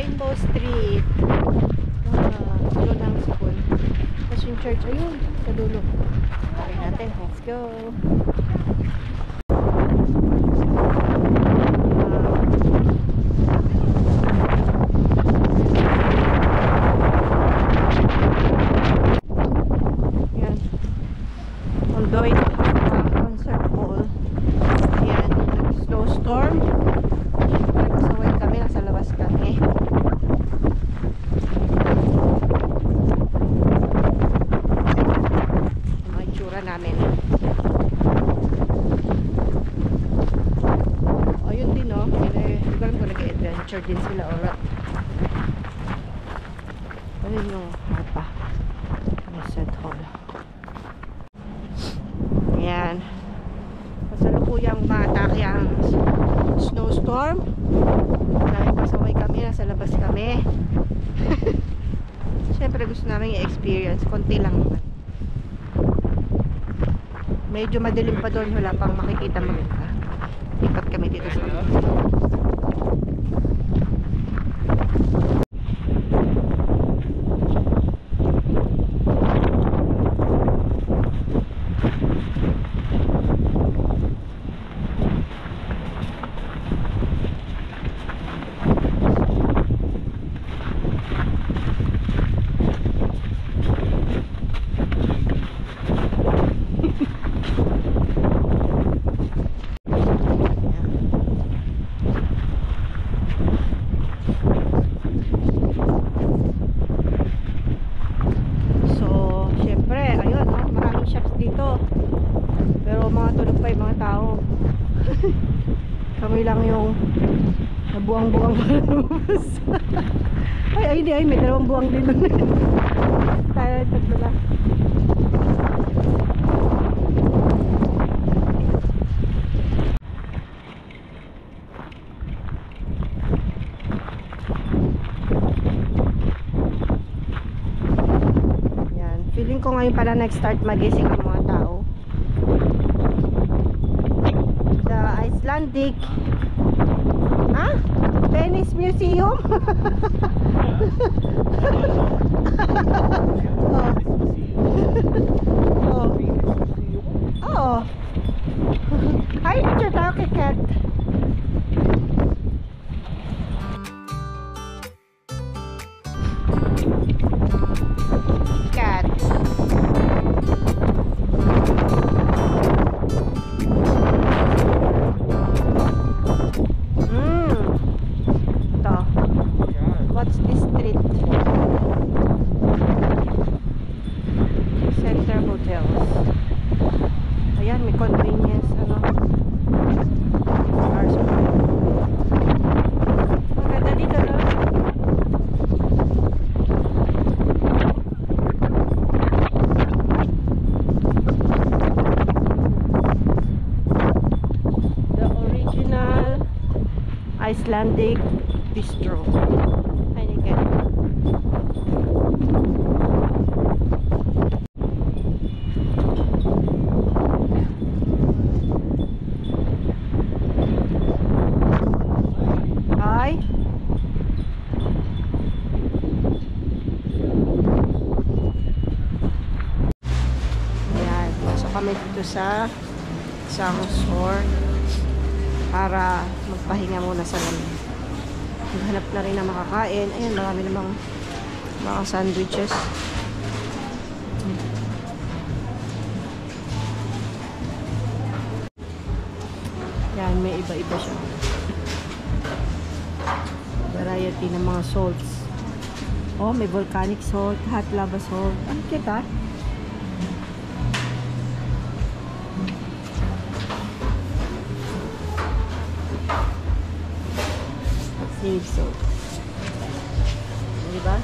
Rainbow Street. Dulo ng school. Tapos yung church, ayun, sa dulo. Okay natin, let's go. Yan. Although ito concert hall. Yan, snowstorm. Nagkasaway kami, nasa labas kami. Mga itsura namin. Ayun din, no? Hindi ko alam kung nag-adventure din sila or what. Ayun yung harpa. Concert hall. Ayan. Kasalukuyang umatake ang snowstorm. Dahil pasaway kami, nasa labas kami. Siyempre gusto namin i-experience. Konti lang naman. Medyo madilim pa doon. Wala pang makikita maganda. Lipat kami dito sa kami lang yung nabuang-buang malubos. Ay, hindi, may dalawang buwang din. Tayo, tatlo lang. Yan, feeling ko ngayon pala nag-start magising ang mga tao. Icelandic Venice Museum. Oh. Ay, picture tayo kay Kat. Kat. What's this street? Center Hotels. Ayan, may convenience, cars. Maganda dito, no? The original Icelandic bistro. Kami dito sa isang store para magpahinga muna sa lamig. Maghanap na rin na makakain. Ayan, marami namang mga sandwiches. Yan, may iba-iba siya. Variety ng mga salts. Oh, may volcanic salt, hot lava salt. Ang cute, ha? Save salt. Diba?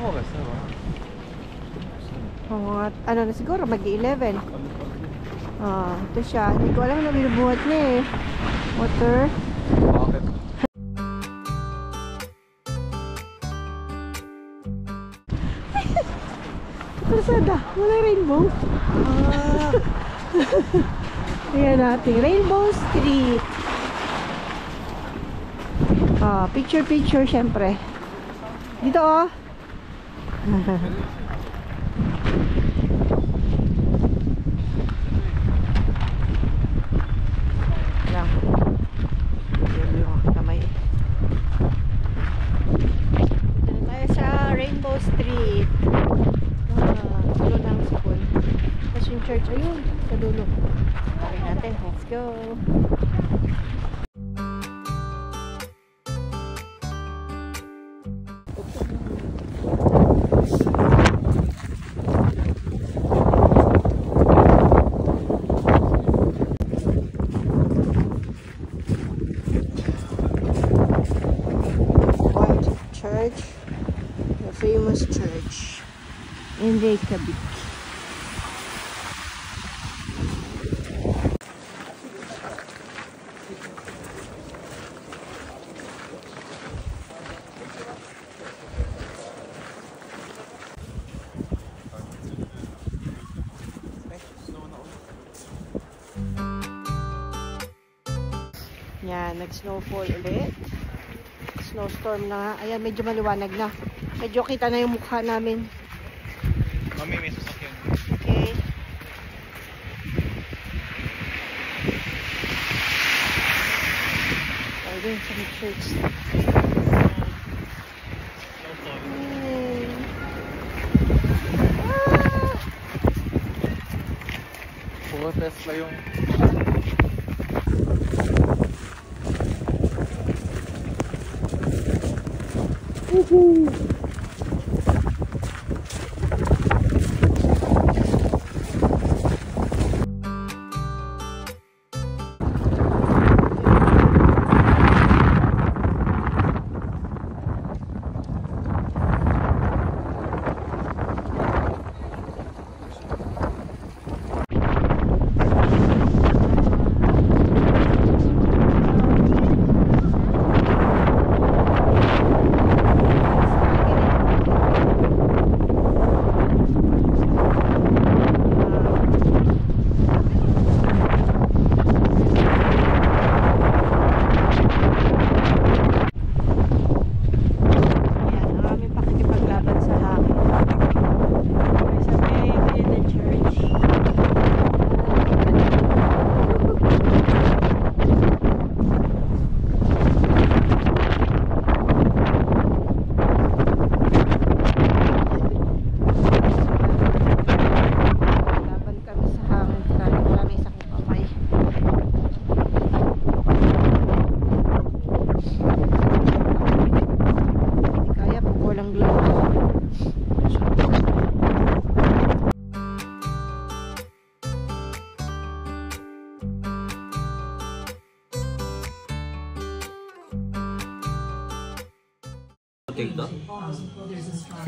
오겠어. Ano na siguro, mag-11. Ito siya. Hindi ko alam na binubuhat niya eh. Water. Bakit? Persada, wala rainbow. Ayan natin, Rainbow Street. Picture syempre. Dito oh. Lang. Yung kamay. Dito na tayo sa Rainbow Street. Dulo ng sipon. Tapos yung church, ayun, sa dulo. Okay natin, let's go. White Church, the famous church in Reykjavik. Yan, nag-snowfall ulit. Snowstorm na. Ayan, medyo maliwanag na. Medyo kita na yung mukha namin. Mami, may sasakyan. Okay. Ayun, sa church. Puro Tesla yung... Woohoo! Take that.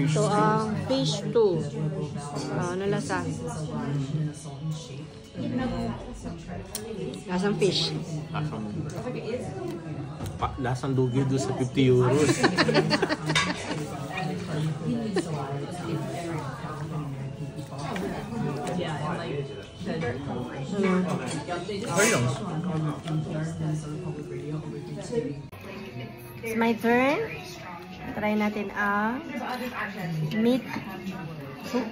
Ito ang fish 2. Ano lasa? Lasang fish. Lasang lugi doon sa 50 euros. Ayun. It's my turn. Try natin ang meat soup.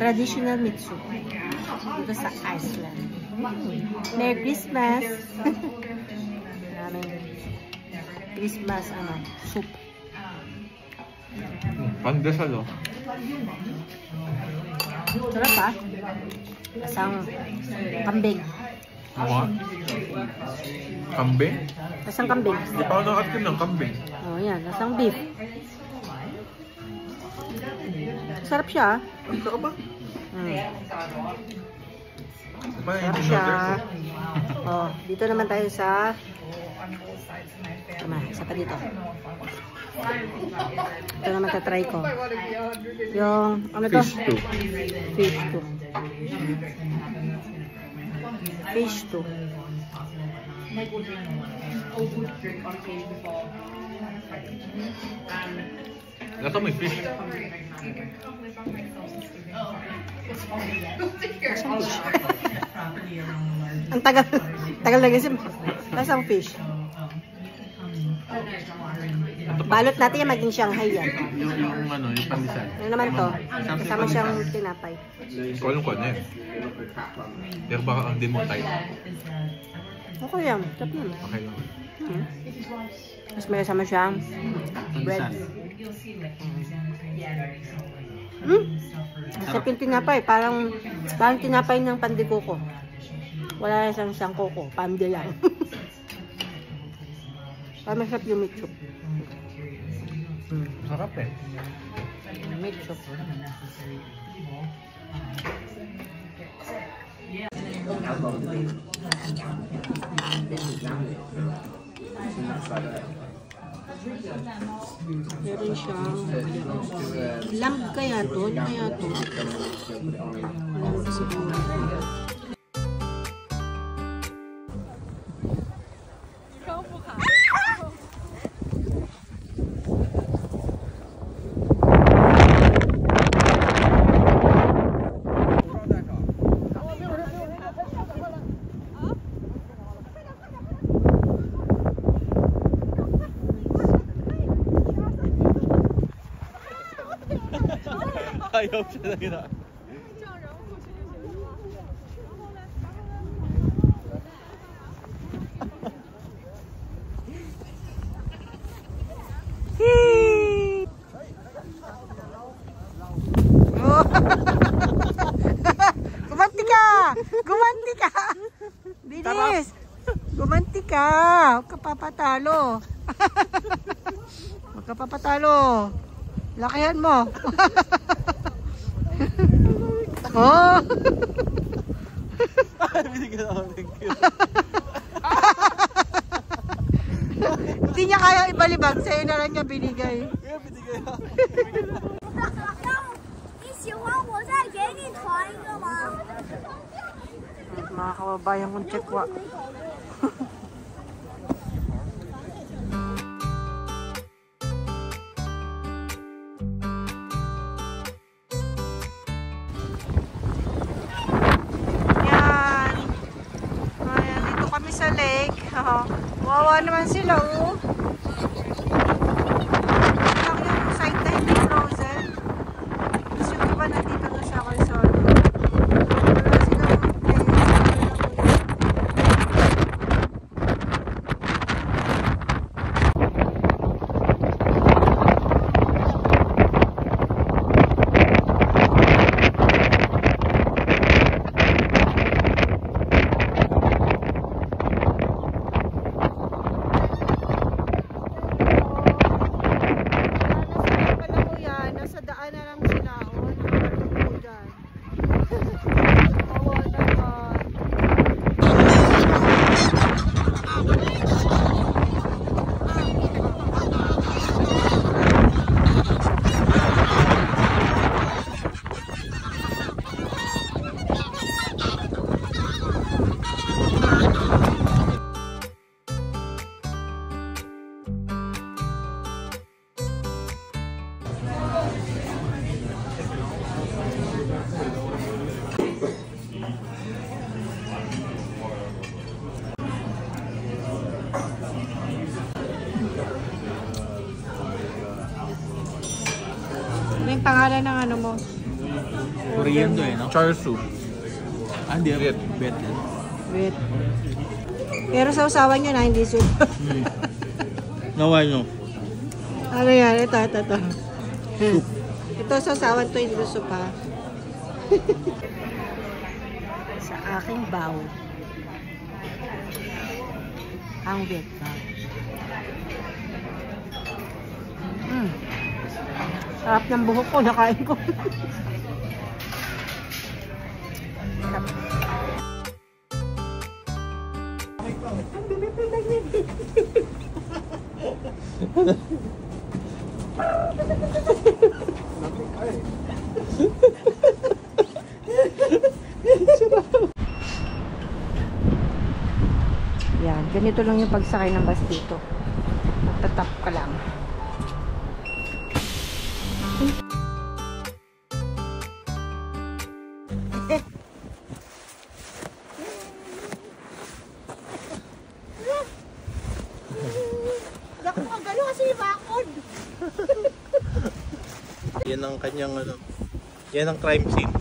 Traditional meat soup. Dito sa Iceland. Merry Christmas! Maraming Christmas soup. Pandesal oh. Sarap ah. Lasang kambing. Ano? Kambing? Lasang kambing. Hindi pa ako nakatikim ng kambing. Oh, yan. Lasang beef. Sarap siya. Ito ka ba? Sarap siya. Oh, dito naman tayo sa... Tama, isa pa dito. Ito naman tatry ko. Yung, ano to? Fish stew. Fish stew. Fish stew. Ito may fish. Ang tagal. Tagal na kasi. Lasang fish. Balot natin yan maging Shanghai yan. Yung ano, yung pandesal. Ano naman to? Kasama siyang tinapay. Ko alam ko ano yan. Pero baka ang demo type. Okay yan. Tap yun. Okay lang. Tapos may kasama siyang bread. Sa tinapay. Parang tinapay ng pandikuko. Wala na siyang sangkoko. Pande lang. Parang masarap yung meat soup. Sarap eh. Meat soup. Meron siyang lamb kaya to? Ano kaya to? Lamb siguro. Ayaw siya na gina. Gumanti ka! Gumanti ka! Bilis! Gumanti ka! Huwag ka papatalo. Huwag ka papatalo. Lakihan mo. Oh! Binigyan ako, thank you. Hindi niya kaya ibalibag. Sa'yo na lang niya binigay. Kaya binigyan ako. 你喜欢我再给你团一个吗？ Mga kababayan kong tsekwa. Yan. Ayan, dito kami sa lake. Wawa naman sila, oh. Lang yung side na hindi frozen. Tapos yung iba nandito doon sa resort. Wala silang ano yung pangalan ng ano mo? Korean to eh, no? Char soup. Ah, hindi. Bet. Bet yan. Wait. Pero sa usawan nyo na, hindi soup. Nawa nyo. Ano yan? Ito. Ito sa usawan to, hindi soup ha. Sa aking baw. Ang Vietnam. Sarap ng buhok ko, nakain ko. Yan, ganito lang yung pagsakay ng bus dito. Magtatap ka lang. Naku, ang gano'n kasi bakod. Yan ang kanyang ano. Yan ang crime scene.